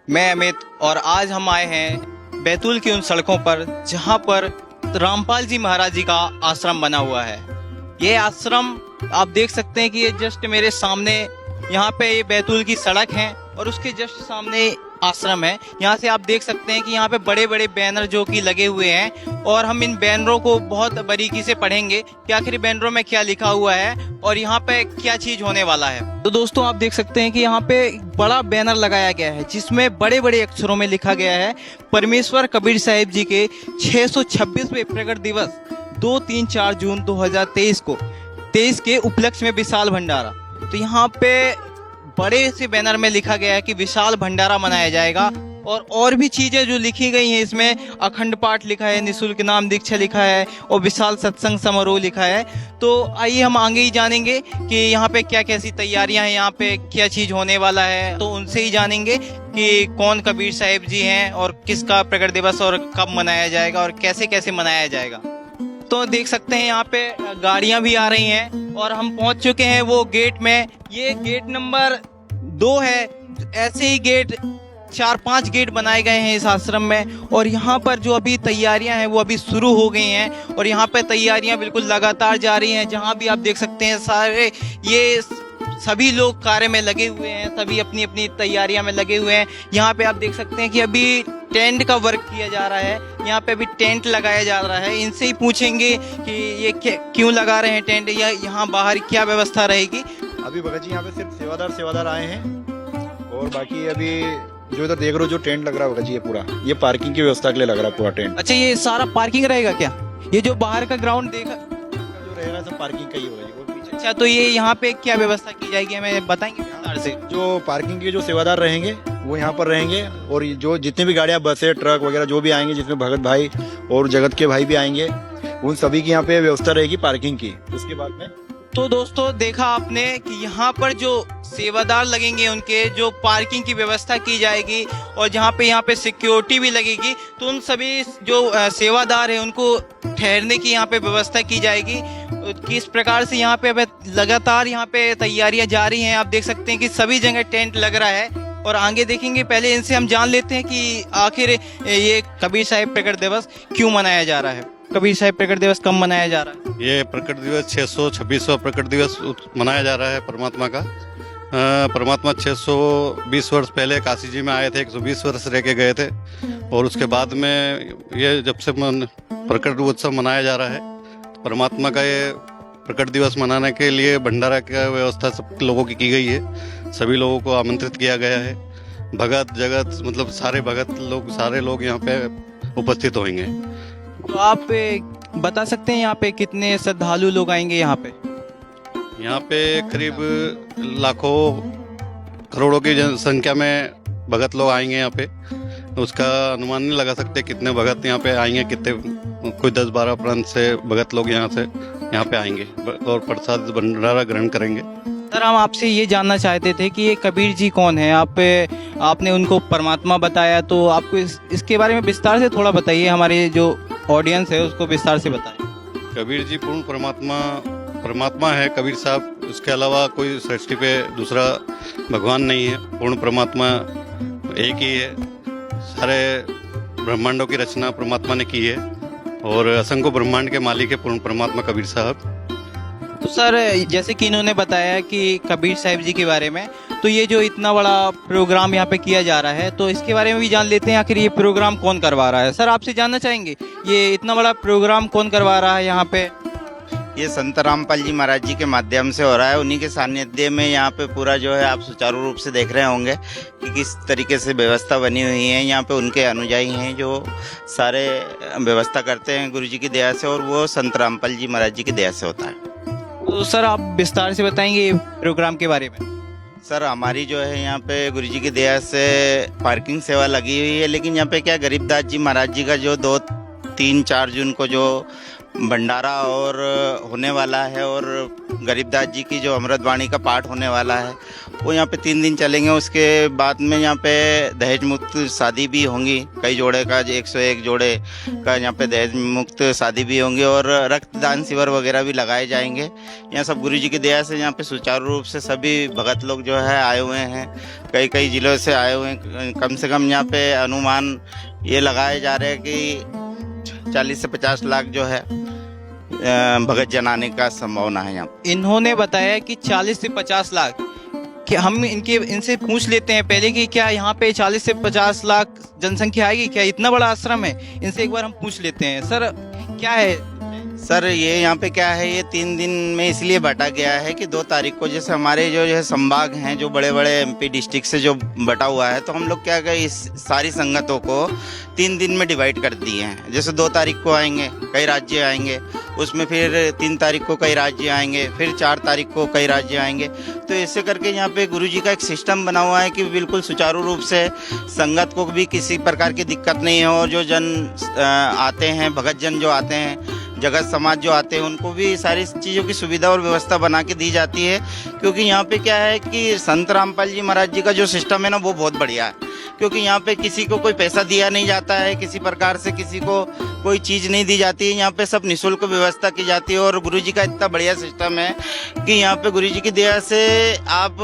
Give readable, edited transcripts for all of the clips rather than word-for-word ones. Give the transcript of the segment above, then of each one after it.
मैं अमित और आज हम आए हैं बैतूल की उन सड़कों पर जहां पर रामपाल जी महाराज जी का आश्रम बना हुआ है। ये आश्रम आप देख सकते हैं कि ये जस्ट मेरे सामने यहाँ पे ये बैतूल की सड़क है और उसके जस्ट सामने आश्रम है। यहाँ से आप देख सकते हैं कि यहाँ पे बड़े बड़े बैनर जो कि लगे हुए हैं और हम इन बैनरों को बहुत बारीकी से पढ़ेंगे कि आखिर बैनरों में क्या लिखा हुआ है और यहाँ पे क्या चीज होने वाला है। तो दोस्तों आप देख सकते हैं कि यहाँ पे बड़ा बैनर लगाया गया है जिसमें बड़े बड़े अक्षरों में लिखा गया है परमेश्वर कबीर साहिब जी के 626वें प्रकट दिवस 2, 3, 4 जून 2023 को 23 के उपलक्ष्य में विशाल भंडारा। तो यहाँ पे बड़े से बैनर में लिखा गया है कि विशाल भंडारा मनाया जाएगा और भी चीजें जो लिखी गई हैं इसमें अखंड पाठ लिखा है, निःशुल्क नाम दीक्षा लिखा है और विशाल सत्संग समारोह लिखा है। तो आइए हम आगे ही जानेंगे कि यहाँ पे क्या कैसी तैयारियां हैं, यहाँ पे क्या चीज होने वाला है। तो उनसे ही जानेंगे कि कौन कबीर साहिब जी हैं और किसका प्रकट दिवस और कब मनाया जाएगा और कैसे कैसे मनाया जाएगा। तो देख सकते हैं यहाँ पे गाड़ियां भी आ रही हैं और हम पहुंच चुके हैं वो गेट में। ये गेट नंबर 2 है। ऐसे ही गेट 4-5 गेट बनाए गए हैं इस आश्रम में और यहाँ पर जो अभी तैयारियां हैं वो अभी शुरू हो गई हैं और यहाँ पे तैयारियां बिल्कुल लगातार जारी हैं। जहाँ भी आप देख सकते हैं सारे ये सभी लोग कार्य में लगे हुए हैं, सभी अपनी अपनी तैयारियां में लगे हुए हैं। यहाँ पे आप देख सकते हैं कि अभी टेंट का वर्क किया जा रहा है, यहाँ पे अभी टेंट लगाया जा रहा है। इनसे ही पूछेंगे कि ये क्यों लगा रहे हैं टेंट या यहाँ बाहर क्या व्यवस्था रहेगी। अभी भगत जी यहाँ पे सिर्फ सेवादार आए हैं और बाकी अभी जो इधर देख रहे हो जो टेंट लग रहा है भगत जी, ये पूरा ये पार्किंग की व्यवस्था के लिए लग रहा है पूरा टेंट। अच्छा, ये सारा पार्किंग रहेगा क्या? ये जो बाहर का ग्राउंड देखा जो रहेगा सब पार्किंग का ही होगा जी, वो पीछे। अच्छा, तो ये यहाँ पे क्या व्यवस्था की जाएगी हमें बताएंगे विस्तार से? जो पार्किंग के जो सेवादार रहेंगे वो यहाँ पर रहेंगे और जो जितने भी गाड़ियाँ, बसें, ट्रक वगैरह जो भी आएंगे, जिसमें भगत भाई और जगत के भाई भी आएंगे, उन सभी की यहाँ पे व्यवस्था रहेगी पार्किंग की। उसके बाद में तो दोस्तों देखा आपने कि यहाँ पर जो सेवादार लगेंगे उनके जो पार्किंग की व्यवस्था की जाएगी और जहाँ पे सिक्योरिटी भी लगेगी। तो उन सभी जो सेवादार हैं उनको ठहरने की यहाँ पे व्यवस्था की जाएगी। किस प्रकार से यहाँ पे अब लगातार यहाँ पे तैयारियां जारी हैं। आप देख सकते हैं कि सभी जगह टेंट लग रहा है और आगे देखेंगे। पहले इनसे हम जान लेते हैं कि आखिर ये कबीर साहिब प्रकट दिवस क्यों मनाया जा रहा है। कबीर साहिब प्रकट दिवस कब मनाया जा रहा है? ये प्रकट दिवस 626वां प्रकट दिवस मनाया जा रहा है परमात्मा का। परमात्मा 620 वर्ष पहले काशी जी में आए थे, 120 वर्ष रह के गए थे और उसके बाद में ये जब से प्रकट उत्सव मनाया जा रहा है, परमात्मा का ये प्रकट दिवस मनाने के लिए भंडारा की व्यवस्था सब लोगों की गई है। सभी लोगों को आमंत्रित किया गया है। भगत जगत मतलब सारे लोग यहाँ पे उपस्थित होंगे। तो आप बता सकते हैं यहाँ पे कितने श्रद्धालु लोग आएंगे यहाँ पे? यहाँ पे करीब लाखों करोड़ों की संख्या में भगत लोग आएंगे यहाँ पे। उसका अनुमान नहीं लगा सकते कितने भगत यहाँ पे आएंगे, कितने कोई 10-12 प्रांत से भगत लोग यहाँ पे आएंगे और प्रसाद भंडारा ग्रहण करेंगे। सर, हम आपसे ये जानना चाहते थे कि ये कबीर जी कौन है? आपने उनको परमात्मा बताया, तो आपको इसके बारे में विस्तार से थोड़ा बताइए। हमारे जो ऑडियंस है उसको विस्तार से बताइए। कबीर जी पूर्ण परमात्मा है कबीर साहब। उसके अलावा कोई सृष्टि पे दूसरा भगवान नहीं है। पूर्ण परमात्मा एक ही है। सारे ब्रह्मांडों की रचना परमात्मा ने की है और असंख्य ब्रह्मांड के मालिक है पूर्ण परमात्मा कबीर साहब। तो सर, जैसे कि इन्होंने बताया कि कबीर साहिब जी के बारे में, तो ये जो इतना बड़ा प्रोग्राम यहाँ पे किया जा रहा है, तो इसके बारे में भी जान लेते हैं आखिर ये प्रोग्राम कौन करवा रहा है। सर, आपसे जानना चाहेंगे ये इतना बड़ा प्रोग्राम कौन करवा रहा है यहाँ पे? ये संत रामपाल जी महाराज जी के माध्यम से हो रहा है। उन्हीं के सानिध्य में यहाँ पे पूरा जो है आप सुचारू रूप से देख रहे होंगे कि किस तरीके से व्यवस्था बनी हुई है। यहाँ पे उनके अनुयायी हैं जो सारे व्यवस्था करते हैं गुरु जी की दया से और वो संत रामपाल जी महाराज जी की दया से होता है। तो सर, आप विस्तार से बताएंगे प्रोग्राम के बारे में? सर, हमारी जो है यहाँ पे गुरु जी की दया से पार्किंग सेवा लगी हुई है, लेकिन यहाँ पे क्या गरीबदास जी महाराज जी का जो 2, 3, 4 जून को जो भंडारा और होने वाला है, और गरीबदास जी की जो अमृतवाणी का पाठ होने वाला है वो यहाँ पे 3 दिन चलेंगे। उसके बाद में यहाँ पे दहेज मुक्त शादी भी होंगी, कई जोड़े का 101 जोड़े का यहाँ पे दहेज मुक्त शादी भी होंगे, और रक्तदान शिविर वगैरह भी लगाए जाएंगे। यहाँ सब गुरु जी की दया से यहाँ पे सुचारू रूप से सभी भगत लोग जो है आए हुए हैं, कई कई जिलों से आए हुए हैं। कम से कम यहाँ पे अनुमान ये लगाए जा रहे हैं कि 40 से 50 लाख जो है भगत जन आने का संभावना है यहाँ। इन्होंने बताया कि 40 से 50 लाख, कि हम इनसे पूछ लेते हैं पहले कि क्या यहाँ पे 40 से 50 लाख जनसंख्या आएगी, क्या इतना बड़ा आश्रम है? इनसे एक बार हम पूछ लेते हैं। सर क्या है? सर ये यहाँ पे क्या है, ये 3 दिन में इसलिए बांटा गया है कि 2 तारीख को जैसे हमारे जो है संभाग हैं, जो बड़े बड़े एमपी डिस्ट्रिक्ट से जो बटा हुआ है, तो हम लोग क्या करें, इस सारी संगतों को 3 दिन में डिवाइड कर दिए हैं। जैसे 2 तारीख को आएंगे कई राज्य आएंगे, उसमें फिर 3 तारीख को कई राज्य आएंगे, फिर 4 तारीख को कई राज्य आएंगे। तो ऐसे करके यहाँ पे गुरु जी का एक सिस्टम बना हुआ है कि बिल्कुल सुचारू रूप से संगत को भी किसी प्रकार की दिक्कत नहीं हो, और जो जन आते हैं, भगत जन जो आते हैं, जगत समाज जो आते हैं, उनको भी सारी चीज़ों की सुविधा और व्यवस्था बना के दी जाती है। क्योंकि यहाँ पे क्या है कि संत रामपाल जी महाराज जी का जो सिस्टम है ना, वो बहुत बढ़िया है। क्योंकि यहाँ पे किसी को कोई पैसा दिया नहीं जाता है, किसी प्रकार से किसी को कोई चीज़ नहीं दी जाती है। यहाँ पे सब निःशुल्क व्यवस्था की जाती है, और गुरु जी का इतना बढ़िया सिस्टम है कि यहाँ पे गुरु जी की दया से आप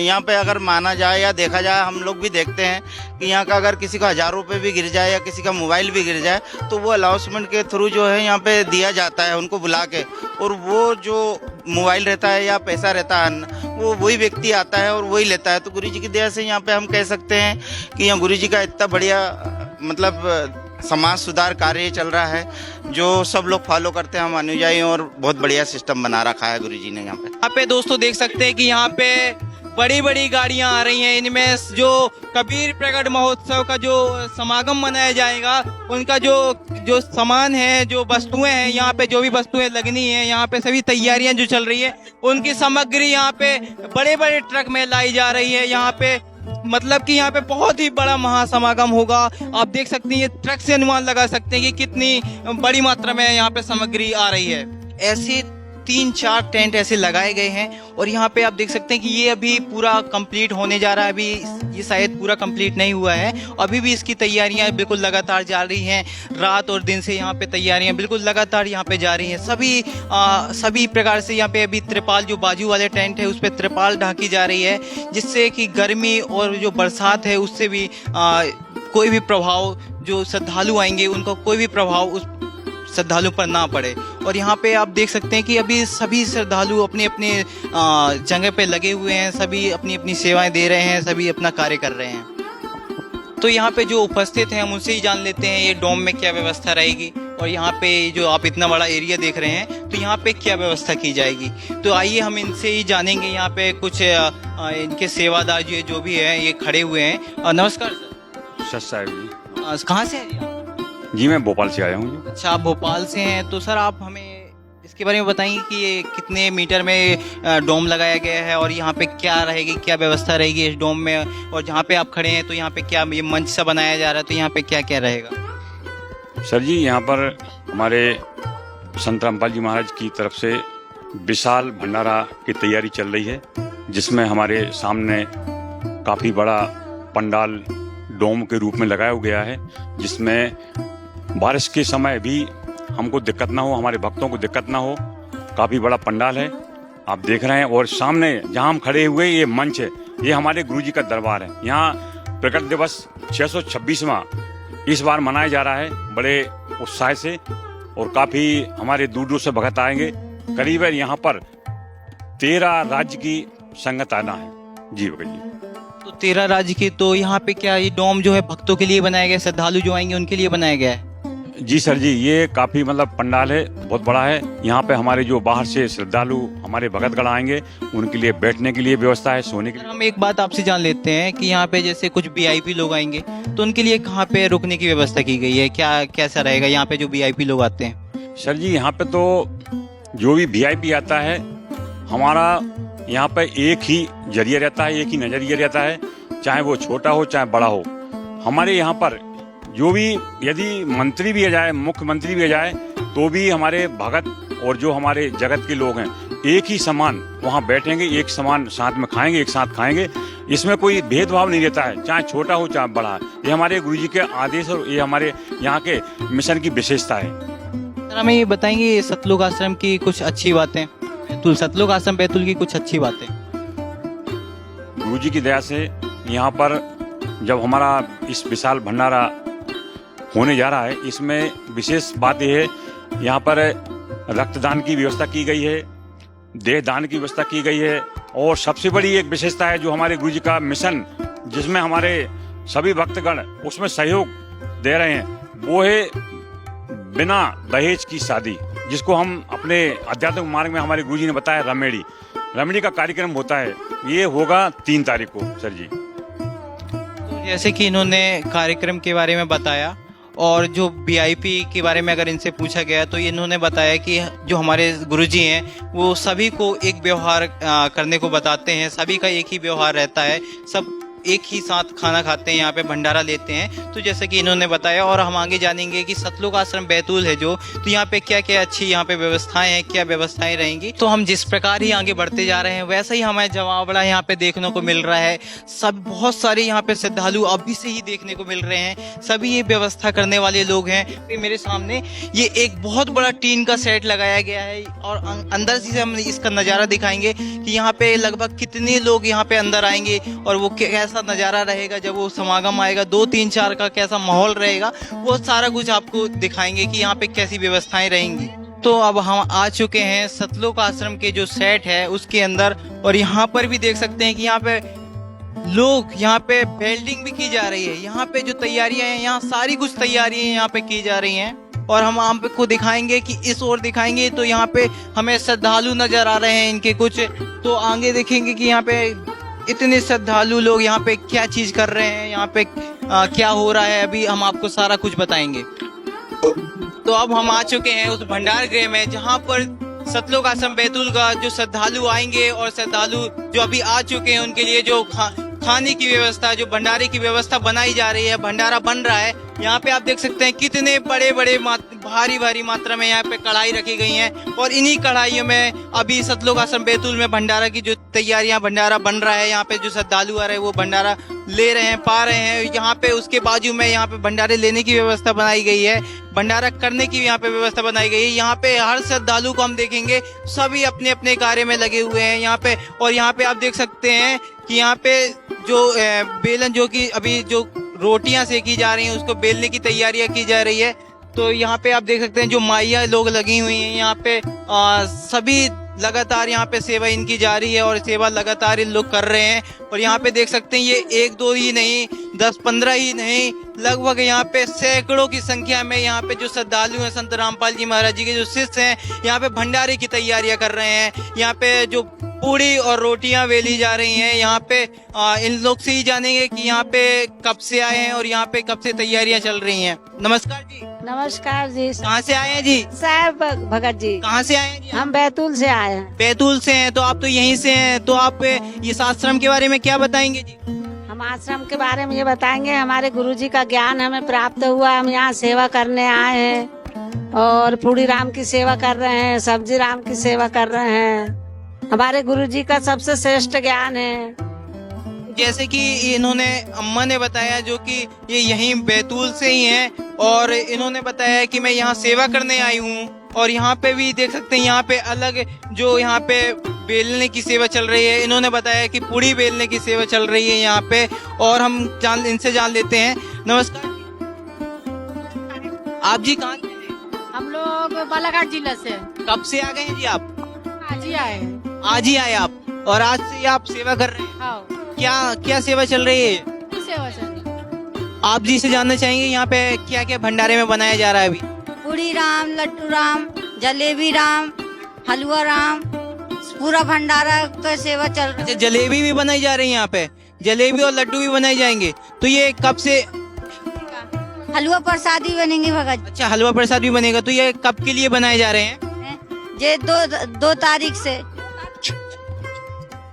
यहाँ पे अगर माना जाए या देखा जाए, हम लोग भी देखते हैं कि यहाँ का अगर किसी का 1000 रुपये भी गिर जाए या किसी का मोबाइल भी गिर जाए, तो वो अनाउंसमेंट के थ्रू जो है यहाँ पे दिया जाता है उनको बुला के, और वो जो मोबाइल रहता है या पैसा रहता है वो वही व्यक्ति आता है और वही लेता है। तो गुरु जी की दया से यहाँ पे हम कह सकते हैं कि यहाँ गुरु जी का इतना बढ़िया मतलब समाज सुधार कार्य चल रहा है, जो सब लोग फॉलो करते हैं, हम अनुयायी, और बहुत बढ़िया सिस्टम बना रखा है गुरु जी ने यहाँ पे। यहाँ पे दोस्तों देख सकते हैं कि यहाँ पे बड़ी बड़ी गाड़ियां आ रही हैं। इनमें जो कबीर प्रकट महोत्सव का जो समागम मनाया जाएगा, उनका जो सामान है, जो वस्तुएं हैं, यहाँ पे जो भी वस्तुएं लगनी है, यहाँ पे सभी तैयारियां जो चल रही है, उनकी सामग्री यहाँ पे बड़े बड़े ट्रक में लाई जा रही है। यहाँ पे मतलब कि यहाँ पे बहुत ही बड़ा महासमागम होगा। आप देख सकते हैं, ये ट्रक से अनुमान लगा सकते हैं कि कितनी बड़ी मात्रा में यहाँ पे सामग्री आ रही है। ऐसे 3-4 टेंट ऐसे लगाए गए हैं, और यहाँ पे आप देख सकते हैं कि ये अभी पूरा कंप्लीट होने जा रहा है। अभी ये शायद पूरा कंप्लीट नहीं हुआ है, अभी भी इसकी तैयारियां बिल्कुल लगातार जा रही हैं। रात और दिन से यहाँ पे तैयारियां बिल्कुल लगातार यहाँ पे जा रही हैं। सभी प्रकार से यहाँ पे अभी त्रिपाल, जो बाजू वाले टेंट है उस पर त्रिपाल ढाकी जा रही है, जिससे कि गर्मी और जो बरसात है उससे भी कोई भी प्रभाव, जो श्रद्धालु आएंगे उनको कोई भी प्रभाव उस श्रद्धालु पर ना पड़े। और यहाँ पे आप देख सकते हैं कि अभी सभी श्रद्धालु अपने अपने जगह पे लगे हुए हैं, सभी अपनी अपनी सेवाएं दे रहे हैं, सभी अपना कार्य कर रहे हैं। तो यहाँ पे जो उपस्थित हैं हम उनसे ही जान लेते हैं ये डोम में क्या व्यवस्था रहेगी, और यहाँ पे जो आप इतना बड़ा एरिया देख रहे हैं तो यहाँ पे क्या व्यवस्था की जाएगी। तो आइए हम इनसे ही जानेंगे। यहाँ पे कुछ इनके सेवादार जो भी है ये खड़े हुए हैं। नमस्कार सर। साहब जी। कहाँ से हैं जी आप? जी मैं भोपाल से आया हूँ। अच्छा, आप भोपाल से हैं। तो सर आप हमें इसके बारे में बताएंगे कि ये कितने मीटर में डोम लगाया गया है, और यहाँ पे क्या रहेगी, क्या व्यवस्था रहेगी इस डोम में, और जहाँ पे आप खड़े हैं तो यहाँ पे क्या ये मंच सा बनाया जा रहा है, तो यहाँ पे क्या क्या रहेगा? सर जी यहाँ पर हमारे संत रामपाल जी महाराज की तरफ से विशाल भंडारा की तैयारी चल रही है, जिसमें हमारे सामने काफ़ी बड़ा पंडाल डोम के रूप में लगाया गया है, जिसमें बारिश के समय भी हमको दिक्कत ना हो, हमारे भक्तों को दिक्कत ना हो। काफ़ी बड़ा पंडाल है आप देख रहे हैं, और सामने जहां हम खड़े हुए ये मंच है, ये हमारे गुरुजी का दरबार है। यहाँ प्रकट दिवस 626वां इस बार मनाया जा रहा है बड़े उत्साह से, और काफ़ी हमारे दूर दूर से भक्त आएंगे। करीबन यहाँ पर 13 राज्य की संगत आना है। जी भगत जी। तो 13 राज्य की, तो यहाँ पे क्या ये डोम जो है भक्तों के लिए बनाया गया है, श्रद्धालु जो आएंगे उनके लिए बनाया गया है? जी सर जी, ये काफ़ी मतलब पंडाल है, बहुत बड़ा है। यहाँ पे हमारे जो बाहर से श्रद्धालु हमारे भगतगण आएंगे उनके लिए बैठने के लिए व्यवस्था है, सोने के लिए। हम एक बात आपसे जान लेते हैं कि यहाँ पे जैसे कुछ VIP लोग आएंगे तो उनके लिए कहाँ पे रुकने की व्यवस्था की गई है, क्या कैसा रहेगा यहाँ पे जो VIP लोग आते हैं? सर जी यहाँ पे तो जो भी VIP आता है, हमारा यहाँ पे एक ही जरिया रहता है, एक ही नजरिया रहता है, चाहे वो छोटा हो चाहे बड़ा हो। हमारे यहाँ पर जो भी यदि मंत्री भी आ जाए, मुख्यमंत्री भी आ जाए, तो भी हमारे भगत और जो हमारे जगत के लोग हैं एक ही समान वहाँ बैठेंगे, एक समान साथ में खाएंगे, एक साथ खाएंगे। इसमें कोई भेदभाव नहीं रहता है, चाहे छोटा हो चाहे बड़ा। ये हमारे गुरु जी के आदेश और ये हमारे यहाँ के मिशन की विशेषता है। सर हमें ये बताएंगे सतलुज आश्रम की कुछ अच्छी बातें, सतलुज आश्रम बैतूल की कुछ अच्छी बातें। गुरु जी की दया से यहाँ पर जब हमारा इस विशाल भंडारा होने जा रहा है, इसमें विशेष बात यह है यहाँ पर रक्तदान की व्यवस्था की गई है, देह दान की व्यवस्था की गई है, और सबसे बड़ी एक विशेषता है जो हमारे गुरु जी का मिशन जिसमें हमारे सभी भक्तगण उसमें सहयोग दे रहे हैं, वो है बिना दहेज की शादी, जिसको हम अपने आध्यात्मिक मार्ग में हमारे गुरु जी ने बताया रमेड़ी का कार्यक्रम होता है। ये होगा 3 तारीख को सर जी। तो जैसे कि इन्होंने कार्यक्रम के बारे में बताया और जो वीआईपी के बारे में अगर इनसे पूछा गया तो इन्होंने बताया कि जो हमारे गुरुजी हैं वो सभी को एक व्यवहार करने को बताते हैं, सभी का एक ही व्यवहार रहता है, सब एक ही साथ खाना खाते हैं, यहाँ पे भंडारा लेते हैं। तो जैसे कि इन्होंने बताया और हम आगे जानेंगे कि सतलुज आश्रम बैतूल है जो, तो यहाँ पे क्या क्या अच्छी यहाँ पे व्यवस्थाएं हैं, क्या व्यवस्थाएं रहेंगी। तो हम जिस प्रकार ही आगे बढ़ते जा रहे हैं वैसा ही हमें जमावड़ा यहाँ पे देखने को मिल रहा है। सब बहुत सारे यहाँ पे श्रद्धालु अभी से ही देखने को मिल रहे हैं, सभी ये व्यवस्था करने वाले लोग हैं। मेरे सामने ये एक बहुत बड़ा टीन का सेट लगाया गया है और अंदर से हम इसका नज़ारा दिखाएंगे कि यहाँ पे लगभग कितने लोग यहाँ पे अंदर आएंगे और वो कैसा नज़ारा रहेगा जब वो समागम आएगा, 2, 3, 4 का कैसा माहौल रहेगा, वो सारा कुछ आपको दिखाएंगे कि यहाँ पे कैसी व्यवस्थाएं रहेंगी। तो अब हम आ चुके हैं सतलुज आश्रम के जो सेट है उसके अंदर, और यहाँ पर भी देख सकते हैं कि यहाँ पे लोग यहाँ पे वेल्डिंग भी की जा रही है। यहाँ पे जो तैयारियां हैं, यहाँ सारी कुछ तैयारियां यहाँ पे की जा रही हैं और हम आपको दिखाएंगे कि इस ओर दिखाएंगे तो यहाँ पे हमें श्रद्धालु नजर आ रहे हैं इनके कुछ, तो आगे देखेंगे कि यहाँ पे इतने श्रद्धालु लोग यहाँ पे क्या चीज कर रहे हैं, यहाँ पे क्या हो रहा है, अभी हम आपको सारा कुछ बताएंगे। तो अब हम आ चुके हैं उस भंडार गृह में जहाँ पर सतलुज आश्रम बैतूल का जो श्रद्धालु आएंगे और श्रद्धालु जो अभी आ चुके हैं उनके लिए जो खाने की व्यवस्था, जो भंडारे की व्यवस्था बनाई जा रही है, भंडारा बन रहा है। यहाँ पे आप देख सकते हैं कितने बड़े बड़े भारी मात्रा में यहाँ पे कढ़ाई रखी गई हैं और इन्हीं कढ़ाइयों में अभी सतलुज आश्रम बैतूल में भंडारा की जो तैयारियां, भंडारा बन रहा है। यहाँ पे जो श्रद्धालु आ रहे हैं वो भंडारा ले रहे हैं, पा रहे हैं। यहाँ पे उसके बाजू में यहाँ पे भंडारे लेने की व्यवस्था बनाई गई है, भंडारा करने की यहाँ पे व्यवस्था बनाई गई है। यहाँ पे हर श्रद्धालु को हम देखेंगे सभी अपने अपने कार्य में लगे हुए हैं यहाँ पे। और यहाँ पे आप देख सकते हैं कि यहाँ पे जो बेलन, जो कि अभी जो रोटियां सेकी जा रही हैं उसको बेलने की तैयारियां की जा रही है। तो यहाँ पे आप देख सकते हैं जो माइया लोग लगी हुई हैं यहाँ पे, सभी लगातार यहाँ पे सेवा इनकी जारी है और सेवा लगातार इन लोग कर रहे हैं। और यहाँ पे देख सकते हैं ये 1-2 ही नहीं, 10-15 ही नहीं, लगभग यहाँ पे सैकड़ों की संख्या में यहाँ पे जो श्रद्धालु हैं, संत रामपाल जी महाराज जी के जो शिष्य हैं, यहाँ पे भंडारे की तैयारियां कर रहे हैं। यहाँ पे जो पूड़ी और रोटियां वेली जा रही हैं, यहाँ पे इन लोग से ही जानेंगे कि यहाँ पे कब से आए हैं और यहाँ पे कब से तैयारियां चल रही हैं। नमस्कार जी। नमस्कार जी। कहाँ से आए हैं जी? साहब भगत जी। कहाँ से आए हैं जी? हम बैतूल से आए हैं। बैतूल से हैं, तो आप तो यहीं से हैं, तो आप इस आश्रम के बारे में क्या बताएंगे जी? हम आश्रम के बारे में ये बताएंगे, हमारे गुरुजी का ज्ञान हमें प्राप्त हुआ, हम यहाँ सेवा करने आए हैं और पूरी राम की सेवा कर रहे हैं, सब्जी राम की सेवा कर रहे हैं। हमारे गुरुजी का सबसे श्रेष्ठ ज्ञान है। जैसे कि इन्होंने अम्मा ने बताया जो कि ये यहीं बैतूल से ही हैं और इन्होंने बताया कि मैं यहाँ सेवा करने आई हूँ। और यहाँ पे भी देख सकते हैं यहाँ पे अलग जो यहाँ पे बेलने की सेवा चल रही है। इन्होंने बताया कि पूड़ी बेलने की सेवा चल रही है यहाँ पे, और हम इनसे जान लेते हैं। नमस्कार, आप जी कहाँ से? हम लोग बालाघाट जिला से। कब से आ गए हैं जी आप? आज ही आए हैं। आज ही आए आप, और आज से आप सेवा कर रहे हैं? हाँ। क्या सेवा चल रही है? सेवा चल रही है। आप जी से जानना चाहेंगे यहाँ पे क्या क्या भंडारे में बनाया जा रहा है अभी? पूड़ी राम, लड्डू राम, जलेबी राम, हलवा राम, पूरा भंडारा का सेवा चल रहा है। अच्छा, जलेबी भी बनाई जा रही है यहाँ पे? जलेबी और लड्डू भी बनाए जाएंगे, तो ये कब से? हलवा प्रसाद भी बनेंगे भगत। अच्छा, हलवा प्रसाद भी बनेगा, तो ये कब के लिए बनाए जा रहे हैं? ये 2 तारीख से।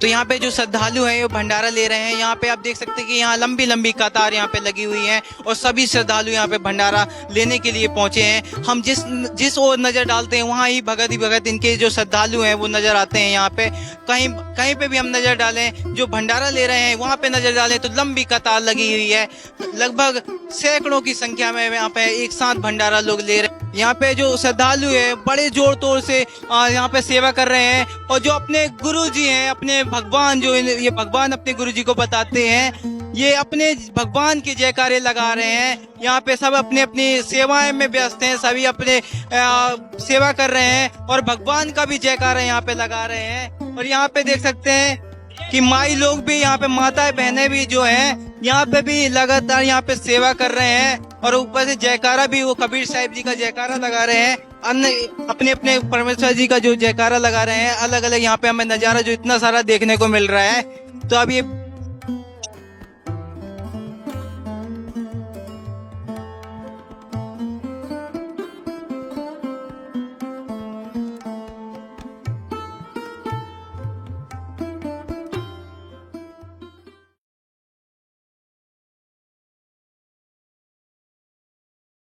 तो यहाँ पे जो श्रद्धालु हैं वो भंडारा ले रहे हैं। यहाँ पे आप देख सकते हैं कि यहाँ लंबी लंबी कतार यहाँ पे लगी हुई है और सभी श्रद्धालु यहाँ पे भंडारा लेने के लिए पहुंचे हैं। हम जिस ओर नजर डालते हैं वहाँ ही भगत इनके जो श्रद्धालु हैं वो नजर आते हैं। यहाँ पे कहीं पे भी हम नजर डालें, जो भंडारा ले रहे हैं वहाँ पे नजर डालें तो लंबी कतार लगी हुई है। लगभग सैकड़ों की संख्या में यहाँ पे एक साथ भंडारा लोग ले रहे हैं। यहाँ पे जो श्रद्धालु है बड़े जोर तोड़ से यहाँ पे सेवा कर रहे हैं और जो अपने गुरु जी हैं, अपने भगवान, जो ये भगवान अपने गुरु जी को बताते हैं, ये अपने भगवान के जयकारे लगा रहे हैं। यहाँ पे सब अपनी अपनी सेवाएं में व्यस्त हैं, सभी अपने सेवा कर रहे हैं और भगवान का भी जयकारा यहाँ पे लगा रहे हैं। और यहाँ पे देख सकते हैं कि माई लोग भी, यहाँ पे माताएं बहनें भी जो हैं यहाँ पे भी लगातार यहाँ पे सेवा कर रहे हैं और ऊपर से जयकारा भी वो कबीर साहिब जी का जयकारा लगा रहे हैं। अन्य अपने अपने परमेश्वर जी का जो जयकारा लगा रहे हैं। अलग अलग यहाँ पे हमें नजारा जो इतना सारा देखने को मिल रहा है। तो अब ये